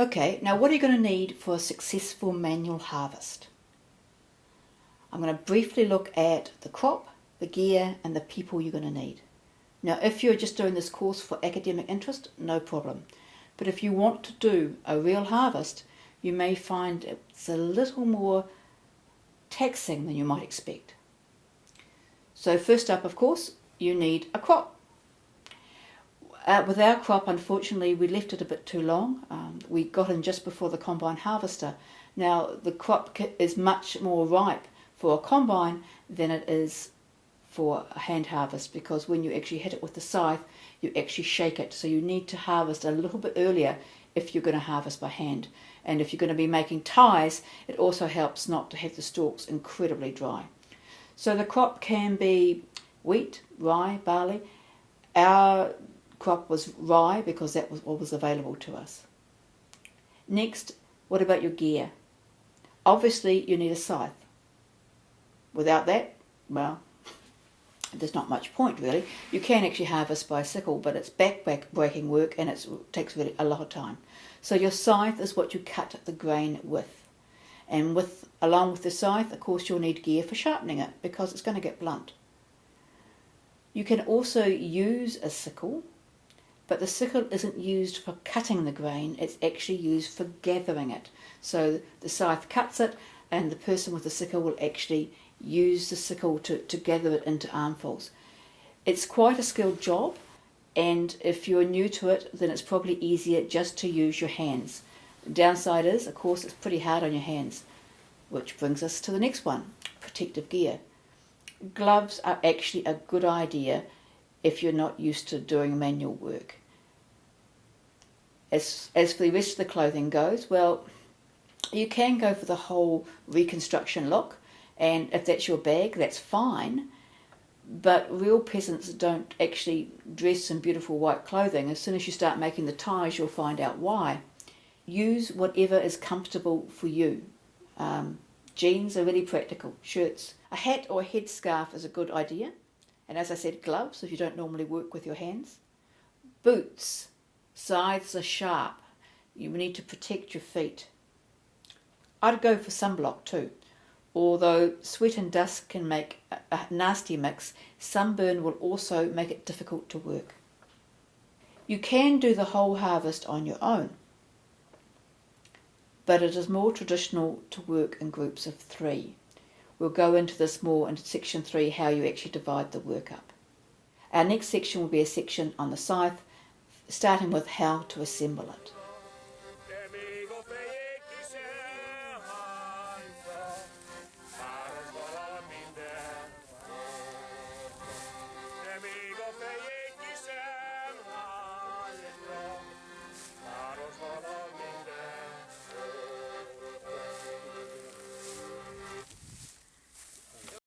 Okay, now what are you going to need for a successful manual harvest? I'm going to briefly look at the crop, the gear and the people you're going to need. Now if you're just doing this course for academic interest, no problem. But if you want to do a real harvest, you may find it's a little more taxing than you might expect. So first up, of course, you need a crop. With our crop, unfortunately, we left it a bit too long. We got in just before the combine harvester. Now, the crop is much more ripe for a combine than it is for a hand harvest, because when you actually hit it with the scythe, you actually shake it. So you need to harvest a little bit earlier if you're going to harvest by hand. And if you're going to be making ties, it also helps not to have the stalks incredibly dry. So the crop can be wheat, rye, barley. Our crop was rye because that was what was available to us. Next, what about your gear? Obviously you need a scythe. Without that, well, there's not much point really. You can actually harvest by sickle, but it's back-breaking work and it takes really a lot of time. So your scythe is what you cut the grain with. And along with the scythe, of course, you'll need gear for sharpening it because it's going to get blunt. You can also use a sickle, but the sickle isn't used for cutting the grain, it's actually used for gathering it. So the scythe cuts it and the person with the sickle will actually use the sickle to gather it into armfuls. It's quite a skilled job, and if you're new to it, then it's probably easier just to use your hands. The downside is, of course, it's pretty hard on your hands, which brings us to the next one, protective gear. Gloves are actually a good idea if you're not used to doing manual work. As for the rest of the clothing goes, well, you can go for the whole reconstruction look, and if that's your bag, that's fine. But real peasants don't actually dress in beautiful white clothing. As soon as you start making the ties, you'll find out why. Use whatever is comfortable for you. Jeans are really practical. Shirts. A hat or a headscarf is a good idea. And as I said, gloves if you don't normally work with your hands. Boots. Scythes are sharp. You need to protect your feet. I'd go for sunblock too. Although sweat and dust can make a nasty mix, sunburn will also make it difficult to work. You can do the whole harvest on your own, but it is more traditional to work in groups of 3. We'll go into this more in section 3, how you actually divide the work up. Our next section will be a section on the scythe, starting with how to assemble it.